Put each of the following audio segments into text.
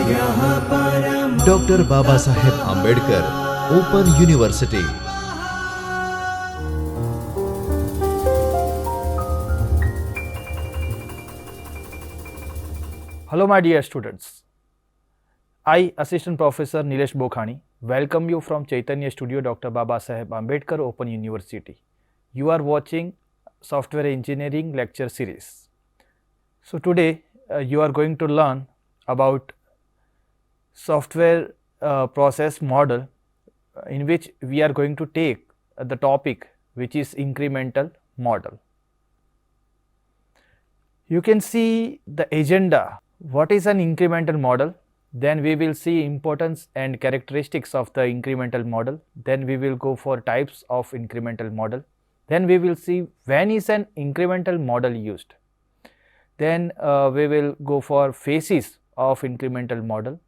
Dr. Babasaheb Ambedkar Open University. Hello my dear students. I, Assistant Professor Nilesh Bokhani, welcome you from Chaitanya Studio Dr. Babasaheb Ambedkar Open University. You are watching Software Engineering Lecture Series. So today you are going to learn about software process model in which we are going to take the topic which is incremental model. You can see the agenda. What is an incremental model? Then we will see importance and characteristics of the incremental model. Then we will go for types of incremental model. Then we will see when is an incremental model used. Then we will go for phases of incremental model.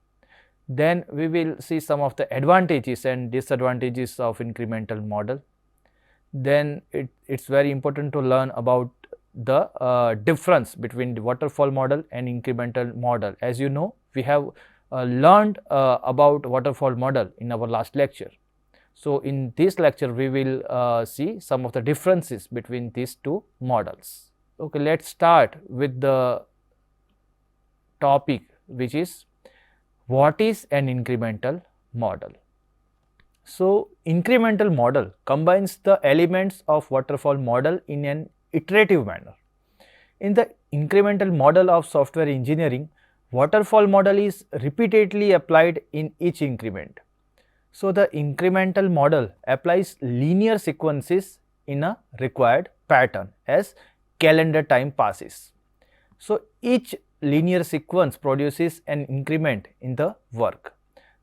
Then we will see some of the advantages and disadvantages of incremental model. Then it's very important to learn about the difference between the waterfall model and incremental model. As you know, we have learned about waterfall model in our last lecture. So in this lecture we will see some of the differences between these two models. Okay, let's start with the topic, which is what is an incremental model. So incremental model combines the elements of waterfall model in an iterative manner. In the incremental model of software engineering, waterfall model is repeatedly applied in each increment. So the incremental model applies linear sequences in a required pattern as calendar time passes. So each linear sequence produces an increment in the work.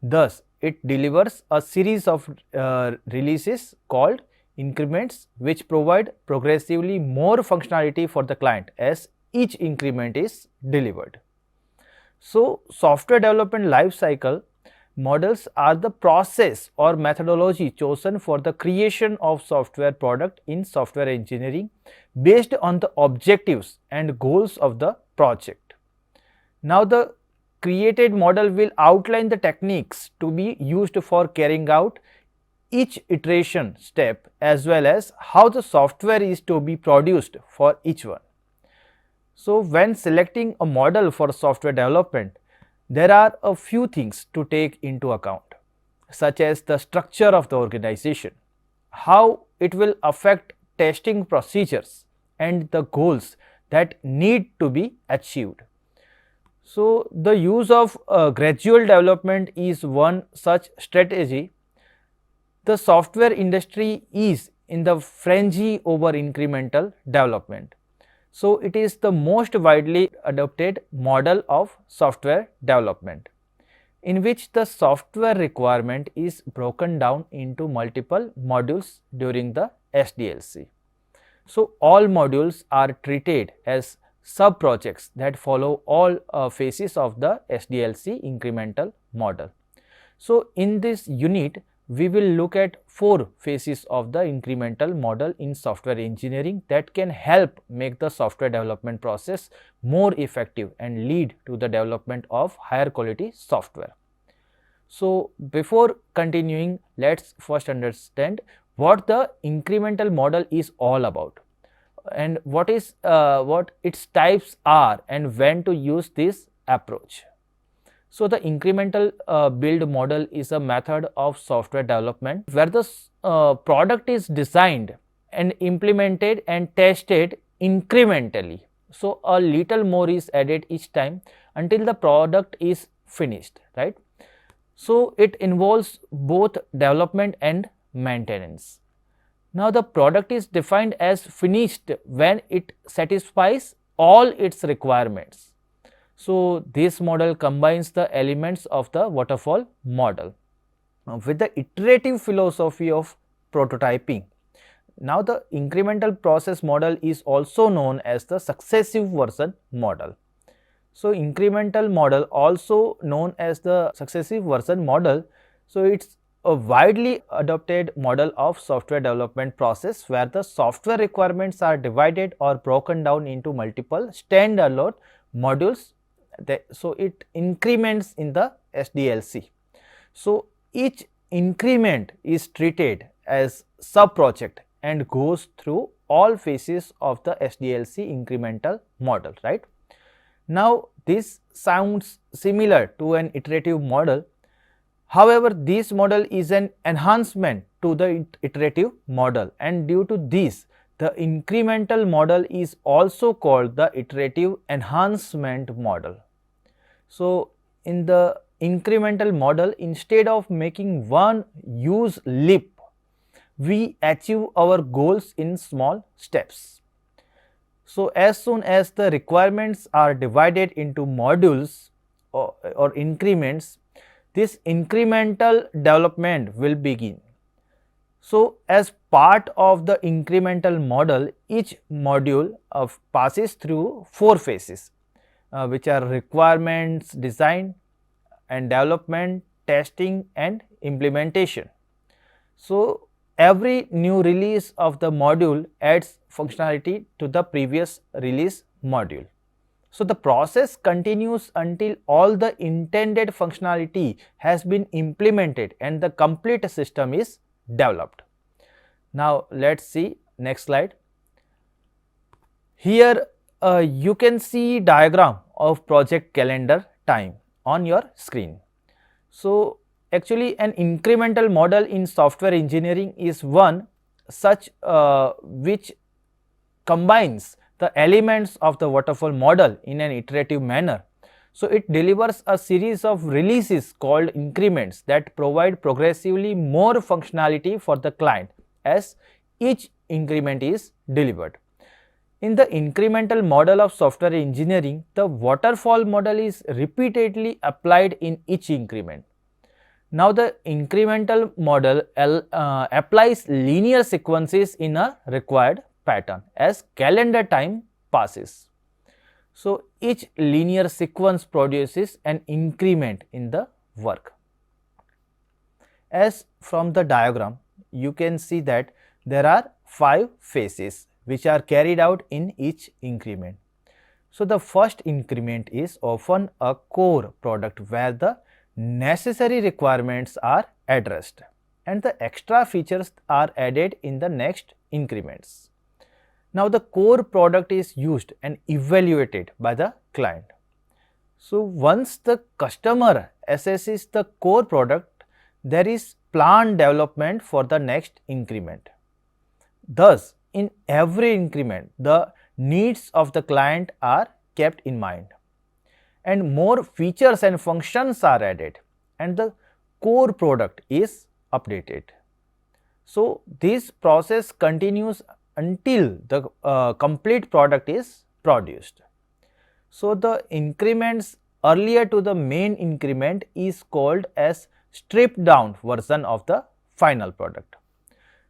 Thus, it delivers a series of releases called increments, which provide progressively more functionality for the client as each increment is delivered. So software development life cycle models are the process or methodology chosen for the creation of software product in software engineering based on the objectives and goals of the project. Now the created model will outline the techniques to be used for carrying out each iteration step as well as how the software is to be produced for each one. So when selecting a model for software development, there are a few things to take into account, such as the structure of the organization, how it will affect testing procedures and the goals that need to be achieved. So the use of gradual development is one such strategy. The software industry is in the frenzy over incremental development. So it is the most widely adopted model of software development, in which the software requirement is broken down into multiple modules during the SDLC. So all modules are treated as sub-projects that follow all phases of the SDLC incremental model. So in this unit, we will look at 4 phases of the incremental model in software engineering that can help make the software development process more effective and lead to the development of higher quality software. So before continuing, let's first understand what the incremental model is all about and what its types are and when to use this approach. So the incremental build model is a method of software development where the product is designed and implemented and tested incrementally. So a little more is added each time until the product is finished, right? So it involves both development and maintenance. Now the product is defined as finished when it satisfies all its requirements. So this model combines the elements of the waterfall model with the iterative philosophy of prototyping. Now the incremental process model is also known as the successive version model. So incremental model, also known as the successive version model, so it's a widely adopted model of software development process where the software requirements are divided or broken down into multiple standalone modules So it increments in the SDLC. So each increment is treated as sub project and goes through all phases of the SDLC incremental model, right? Now this sounds similar to an iterative model. However, this model is an enhancement to the iterative model, and due to this, the incremental model is also called the iterative enhancement model. So, in the incremental model, instead of making one huge leap, we achieve our goals in small steps. So, as soon as the requirements are divided into modules or increments, this incremental development will begin. So, as part of the incremental model, each module passes through 4 phases, which are requirements, design and development, testing and implementation. So, every new release of the module adds functionality to the previous release module. So, the process continues until all the intended functionality has been implemented and the complete system is developed. Now, let us see next slide. Here you can see diagram of project calendar time on your screen. So, actually an incremental model in software engineering is one such which combines the elements of the waterfall model in an iterative manner. So, it delivers a series of releases called increments that provide progressively more functionality for the client as each increment is delivered. In the incremental model of software engineering, the waterfall model is repeatedly applied in each increment. Now, the incremental model applies linear sequences in a required pattern as calendar time passes. So, each linear sequence produces an increment in the work. As from the diagram, you can see that there are 5 phases which are carried out in each increment. So, the first increment is often a core product where the necessary requirements are addressed and the extra features are added in the next increments. Now, the core product is used and evaluated by the client. So, once the customer assesses the core product, there is planned development for the next increment. Thus, in every increment, the needs of the client are kept in mind and more features and functions are added and the core product is updated. So, this process continues until the complete product is produced. So, the increments earlier to the main increment is called as stripped down version of the final product.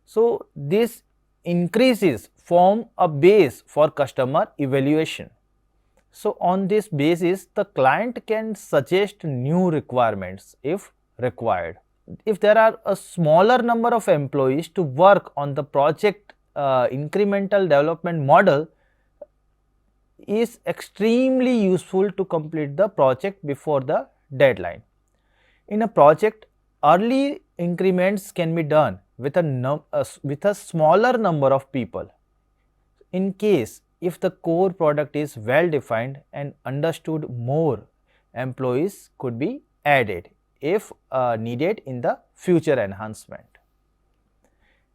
So, this increases form a base for customer evaluation. So, on this basis, the client can suggest new requirements if required. If there are a smaller number of employees to work on the project, incremental development model is extremely useful to complete the project before the deadline. In a project, early increments can be done with a smaller number of people. In case if the core product is well defined and understood, more employees could be added if needed in the future enhancement.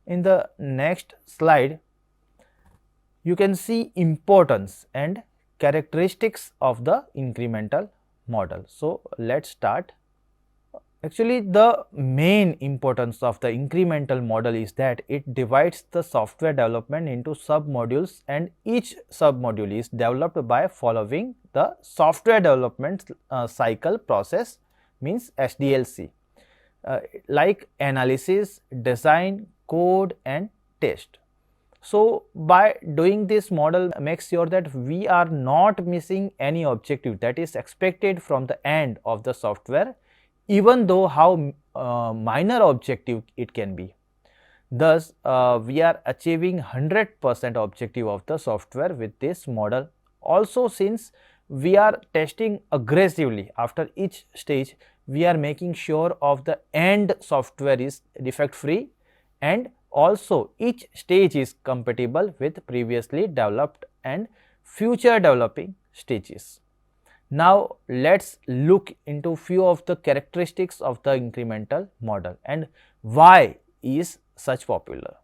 In the next slide, you can see importance and characteristics of the incremental model. So, let us start. Actually, the main importance of the incremental model is that it divides the software development into sub-modules and each sub-module is developed by following the software development cycle process, means SDLC, like analysis, design, code and test. So, by doing this model makes sure that we are not missing any objective that is expected from the end of the software, even though how minor objective it can be. Thus, we are achieving 100% objective of the software with this model. Also, since we are testing aggressively. After each stage, we are making sure of the end software is defect free, and also each stage is compatible with previously developed and future developing stages. Now let's look into few of the characteristics of the incremental model and why is such popular.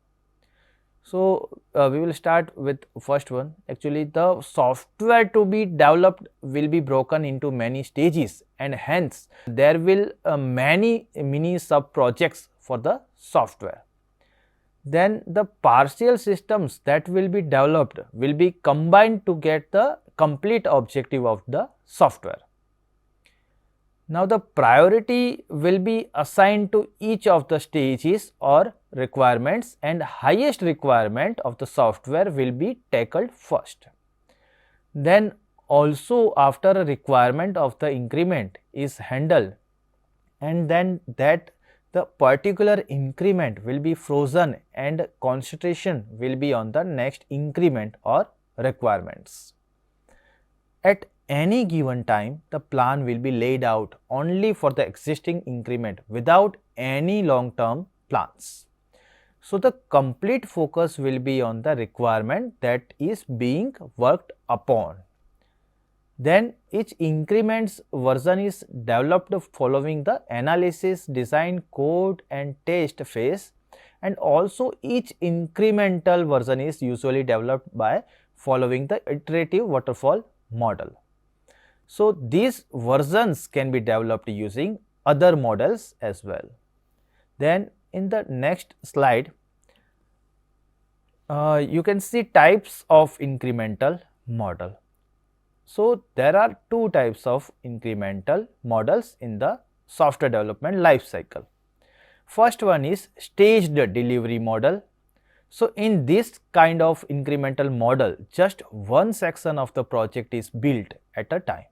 So we will start with first one. Actually, the software to be developed will be broken into many stages, and hence there will many mini sub projects for the software. Then the partial systems that will be developed will be combined to get the complete objective of the software. Now the priority will be assigned to each of the stages or requirements, and highest requirement of the software will be tackled first. Then also after a requirement of the increment is handled, and then that the particular increment will be frozen and concentration will be on the next increment or requirements. At any given time, the plan will be laid out only for the existing increment without any long-term plans. So the complete focus will be on the requirement that is being worked upon. Then each increment's version is developed following the analysis, design, code and test phase, and also each incremental version is usually developed by following the iterative waterfall model. So these versions can be developed using other models as well. Then in the next slide, you can see types of incremental model. So there are two types of incremental models in the software development life cycle. First one is staged delivery model. So in this kind of incremental model, just one section of the project is built at a time.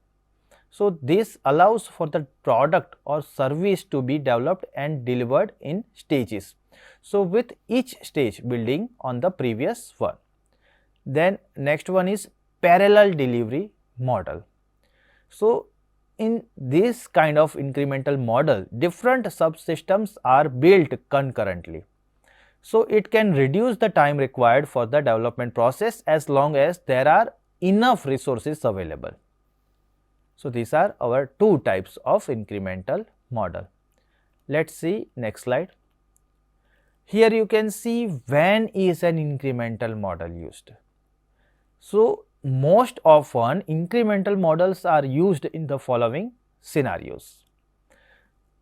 So this allows for the product or service to be developed and delivered in stages. So with each stage building on the previous one. Then next one is parallel delivery model. So in this kind of incremental model, different subsystems are built concurrently. So it can reduce the time required for the development process as long as there are enough resources available. So these are our two types of incremental model. Let's see next slide. Here you can see when is an incremental model used. So most often incremental models are used in the following scenarios.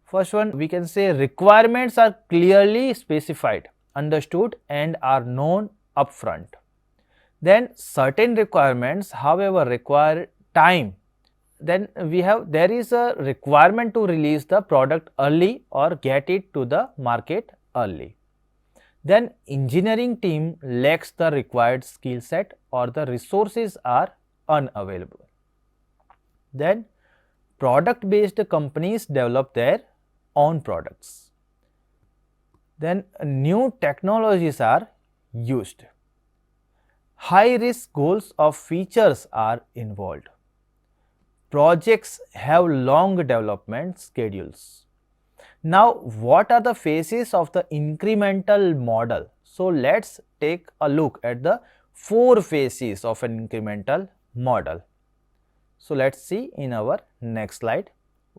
First one, we can say requirements are clearly specified, understood and are known upfront. Then certain requirements however require time. Then there is a requirement to release the product early or get it to the market early. Then engineering team lacks the required skill set or the resources are unavailable. Then product based companies develop their own products. Then new technologies are used. High risk goals of features are involved. Projects have long development schedules. Now what are the phases of the incremental model? So let's take a look at the 4 phases of an incremental model. So let's see in our next slide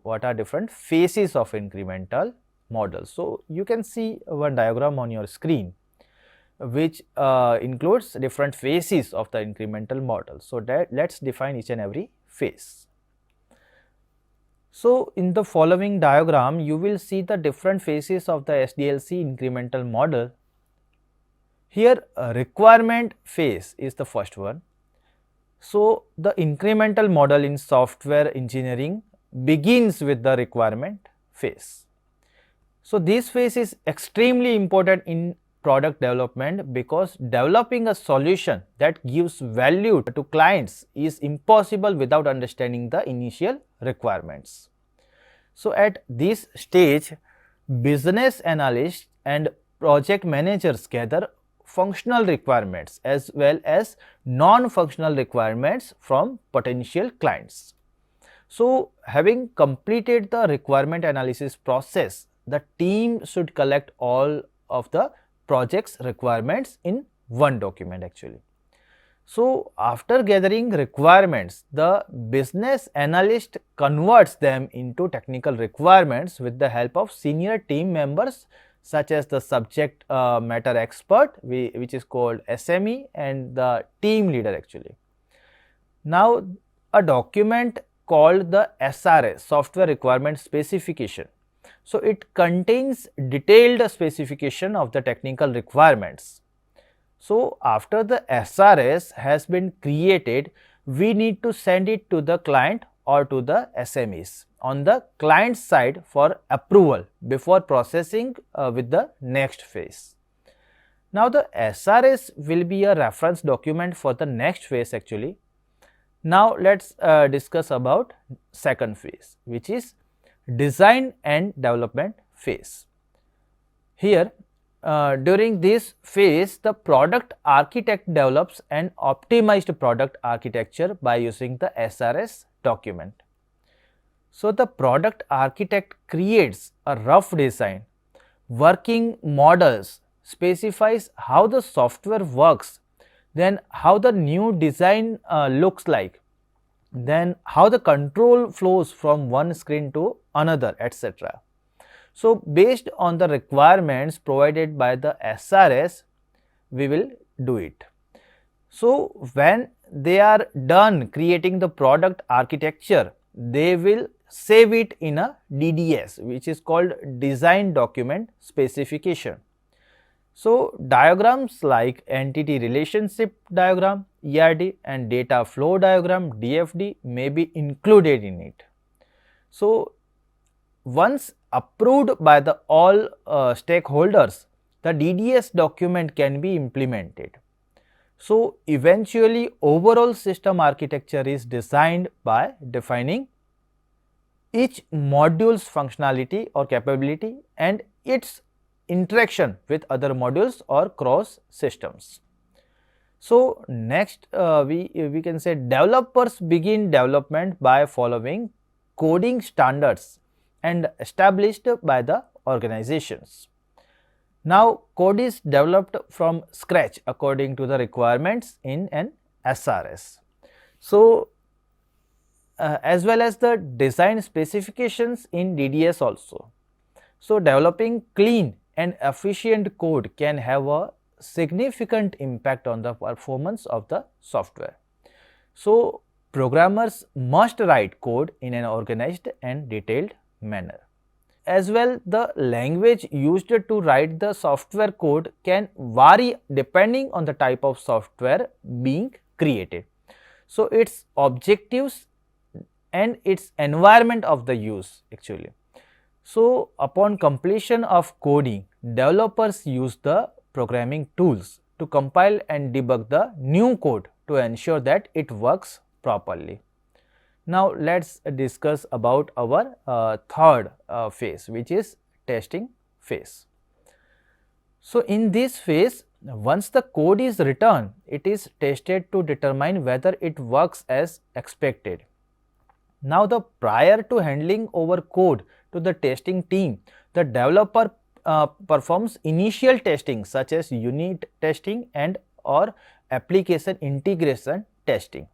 what are different phases of incremental model. So you can see one diagram on your screen which includes different phases of the incremental model. So let's define each and every phase. So in the following diagram, you will see the different phases of the SDLC incremental model. Here requirement phase is the first one. So the incremental model in software engineering begins with the requirement phase. So this phase is extremely important in product development because developing a solution that gives value to clients is impossible without understanding the initial requirements. So at this stage, business analysts and project managers gather functional requirements as well as non-functional requirements from potential clients. So, having completed the requirement analysis process, the team should collect all of the project's requirements in one document actually. So, after gathering requirements, the business analyst converts them into technical requirements with the help of senior team members such as the subject matter expert, which is called SME, and the team leader actually. Now, a document called the SRS, Software Requirement Specification. So, it contains detailed specification of the technical requirements. So, after the SRS has been created, we need to send it to the client or to the SMEs on the client side for approval before processing with the next phase. Now, the SRS will be a reference document for the next phase actually. Now, let us discuss about second phase, which is design and development phase. Here, during this phase, the product architect develops an optimized product architecture by using the SRS document. So, the product architect creates a rough design, working models, specifies how the software works, then how the new design looks like, then how the control flows from one screen to another, etc. So, based on the requirements provided by the SRS, we will do it. So, when they are done creating the product architecture, they will save it in a DDS, which is called Design Document Specification. So, diagrams like Entity Relationship Diagram ERD and Data Flow Diagram DFD may be included in it. So, once approved by the all stakeholders, the DDS document can be implemented. So, eventually overall system architecture is designed by defining each module's functionality or capability and its interaction with other modules or cross systems. So, next we can say developers begin development by following coding standards and established by the organizations. Now, code is developed from scratch according to the requirements in an SRS. So, as well as the design specifications in DDS also. So, developing clean and efficient code can have a significant impact on the performance of the software. So, programmers must write code in an organized and detailed manner. As well, the language used to write the software code can vary depending on the type of software being created. So, its objectives and its environment of the use actually. So, upon completion of coding, developers use the programming tools to compile and debug the new code to ensure that it works properly. Now, let us discuss about our third phase, which is testing phase. So, in this phase, once the code is written, it is tested to determine whether it works as expected. Now, prior to handing over code to the testing team, the developer performs initial testing such as unit testing and or application integration testing.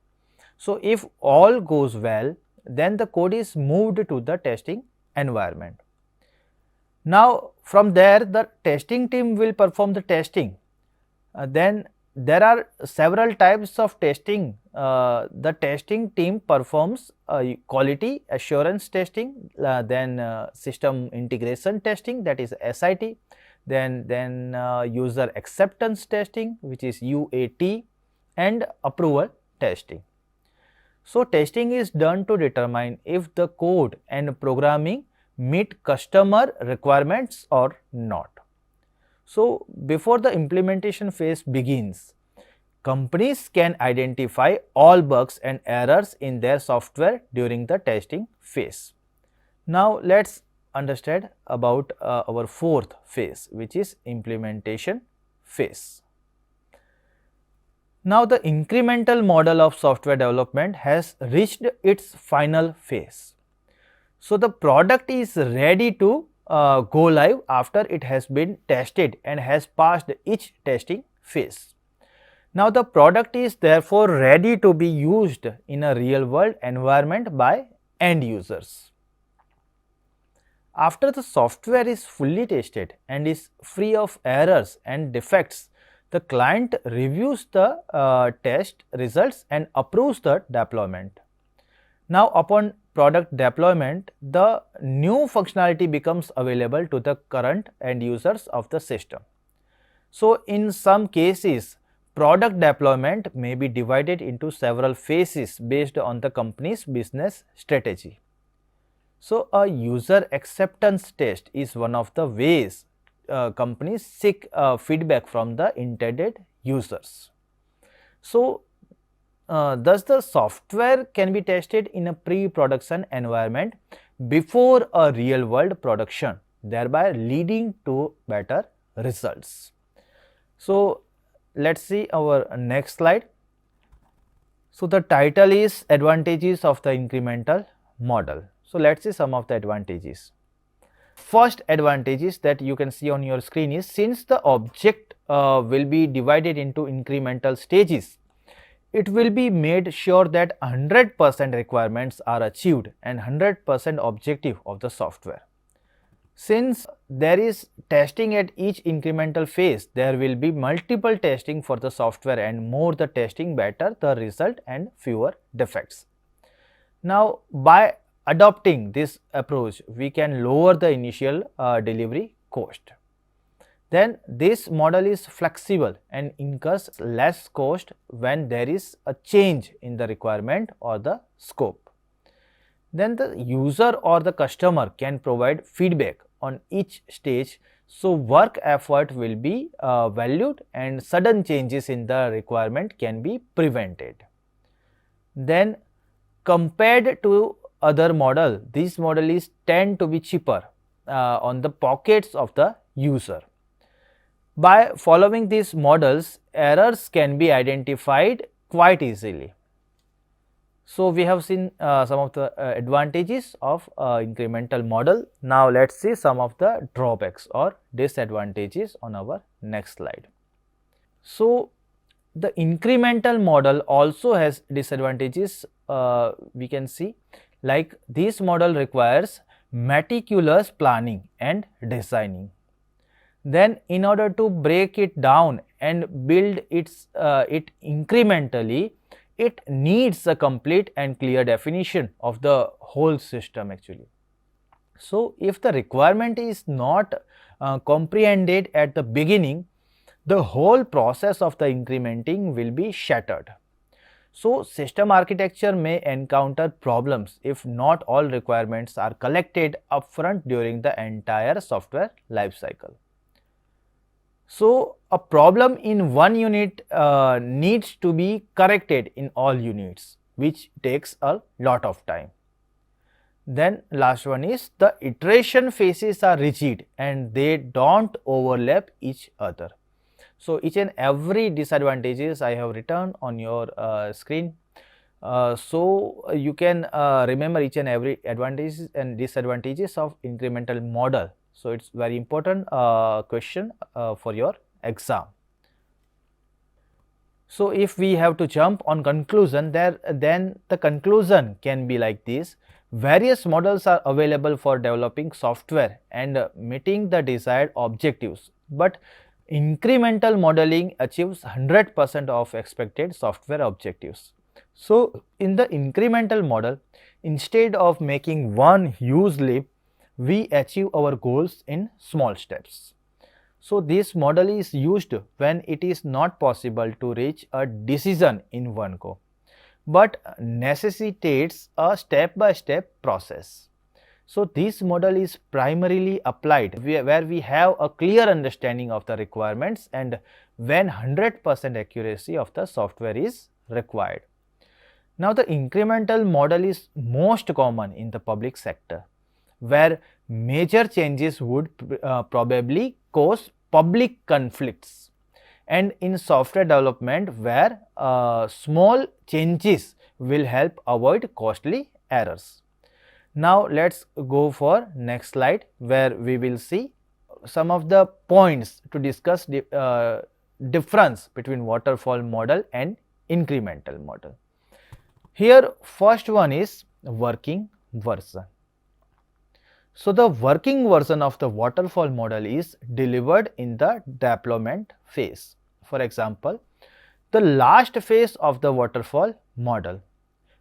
So, if all goes well, then the code is moved to the testing environment. Now, from there the testing team will perform the testing. Then there are several types of testing. The testing team performs quality assurance testing, then system integration testing, that is SIT, then user acceptance testing, which is UAT, and approval testing. So, testing is done to determine if the code and programming meet customer requirements or not. So, before the implementation phase begins, companies can identify all bugs and errors in their software during the testing phase. Now, let us understand about our fourth phase, which is implementation phase. Now the incremental model of software development has reached its final phase. So the product is ready to go live after it has been tested and has passed each testing phase. Now the product is therefore ready to be used in a real world environment by end users. After the software is fully tested and is free of errors and defects, the client reviews the test results and approves the deployment. Now upon product deployment, the new functionality becomes available to the current end users of the system. So in some cases, product deployment may be divided into several phases based on the company's business strategy. So a user acceptance test is one of the ways companies seek feedback from the intended users. So thus the software can be tested in a pre-production environment before a real world production, thereby leading to better results. So let's see our next slide. So the title is Advantages of the Incremental Model. So let's see some of the advantages. First advantages that you can see on your screen is, since the object will be divided into incremental stages, it will be made sure that 100% requirements are achieved and 100% objective of the software. Since there is testing at each incremental phase, there will be multiple testing for the software, and more the testing, better the result and fewer defects. Now by adopting this approach, we can lower the initial delivery cost. Then this model is flexible and incurs less cost when there is a change in the requirement or the scope. Then the user or the customer can provide feedback on each stage, so work effort will be valued and sudden changes in the requirement can be prevented. Then compared to other model, this model is tend to be cheaper on the pockets of the user. By following these models, errors can be identified quite easily. So we have seen some of the advantages of incremental model. Now let's see some of the drawbacks or disadvantages on our next slide. So the incremental model also has disadvantages. We can see, like this model requires meticulous planning and designing. Then in order to break it down and build it incrementally, it needs a complete and clear definition of the whole system actually. So if the requirement is not comprehended at the beginning, the whole process of the incrementing will be shattered. So system architecture may encounter problems if not all requirements are collected upfront during the entire software lifecycle. So a problem in one unit needs to be corrected in all units, which takes a lot of time. Then last one is, the iteration phases are rigid and they don't overlap each other. So each and every disadvantages I have written on your screen. So you can remember each and every advantages and disadvantages of incremental model. So it's very important question for your exam. So if we have to jump on conclusion, then the conclusion can be like this: various models are available for developing software and meeting the desired objectives, but incremental modeling achieves 100% of expected software objectives. So in the incremental model, instead of making one huge leap, we achieve our goals in small steps. So this model is used when it is not possible to reach a decision in one go, but necessitates a step-by-step process. So this model is primarily applied where we have a clear understanding of the requirements and when 100% accuracy of the software is required. Now the incremental model is most common in the public sector, where major changes would probably cause public conflicts, and in software development where small changes will help avoid costly errors. Now let's go for next slide where we will see some of the points to discuss the difference between waterfall model and incremental model. Here first one is working version. So the working version of the waterfall model is delivered in the deployment phase. For example, the last phase of the waterfall model,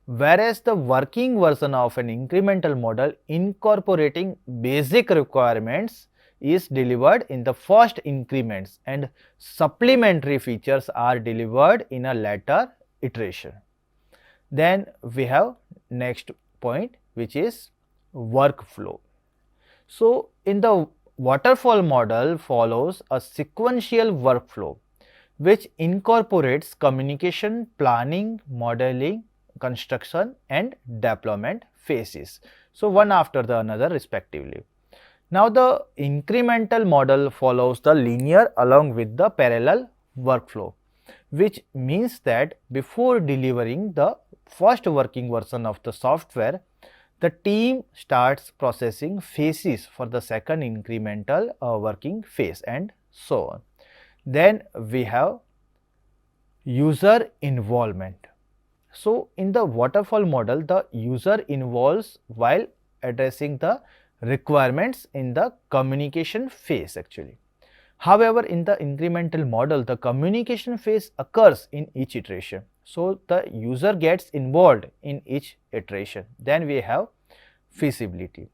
whereas the working version of an incremental model incorporating basic requirements is delivered in the first increments and supplementary features are delivered in a later iteration. Then we have next point, which is workflow. So in the waterfall model follows a sequential workflow which incorporates communication, planning, modeling, construction and deployment phases. So one after the another respectively. Now the incremental model follows the linear along with the parallel workflow, which means that before delivering the first working version of the software, the team starts processing phases for the second incremental working phase and so on. Then we have user involvement. So in the waterfall model, the user involves while addressing the requirements in the communication phase actually. However, in the incremental model, the communication phase occurs in each iteration. So the user gets involved in each iteration. Then we have feasibility.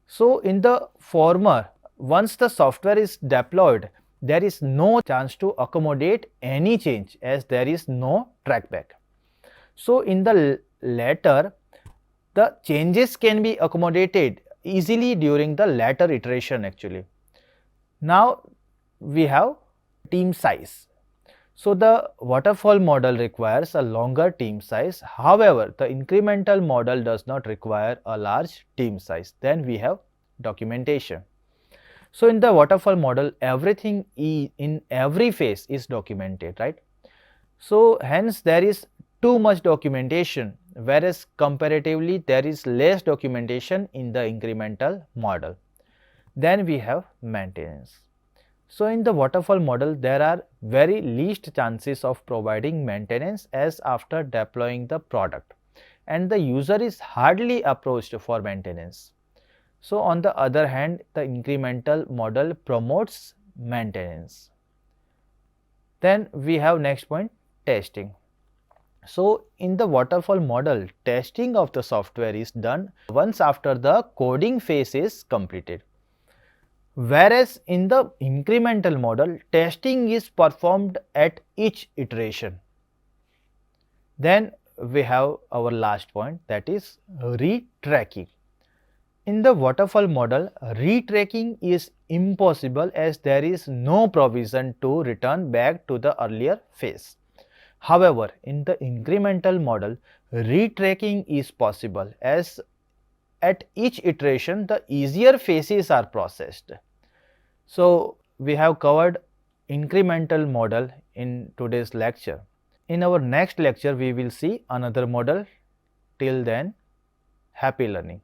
So in the former, once the software is deployed, there is no chance to accommodate any change as there is no trackback. So in the latter, the changes can be accommodated easily during the latter iteration actually. Now we have team size. So the waterfall model requires a longer team size. However, the incremental model does not require a large team size. Then we have documentation. So in the waterfall model, everything in every phase is documented, right? So hence there is too much documentation, whereas comparatively there is less documentation in the incremental model. Then we have maintenance. So in the waterfall model, there are very least chances of providing maintenance as after deploying the product, and the user is hardly approached for maintenance. So on the other hand, the incremental model promotes maintenance. Then we have next point, testing. So in the waterfall model, testing of the software is done once after the coding phase is completed. Whereas in the incremental model, testing is performed at each iteration. Then we have our last point, that is retracking. In the waterfall model, retracking is impossible as there is no provision to return back to the earlier phase. However, in the incremental model, retracking is possible as at each iteration the easier phases are processed. So we have covered incremental model in today's lecture. In our next lecture, we will see another model. Till then, happy learning.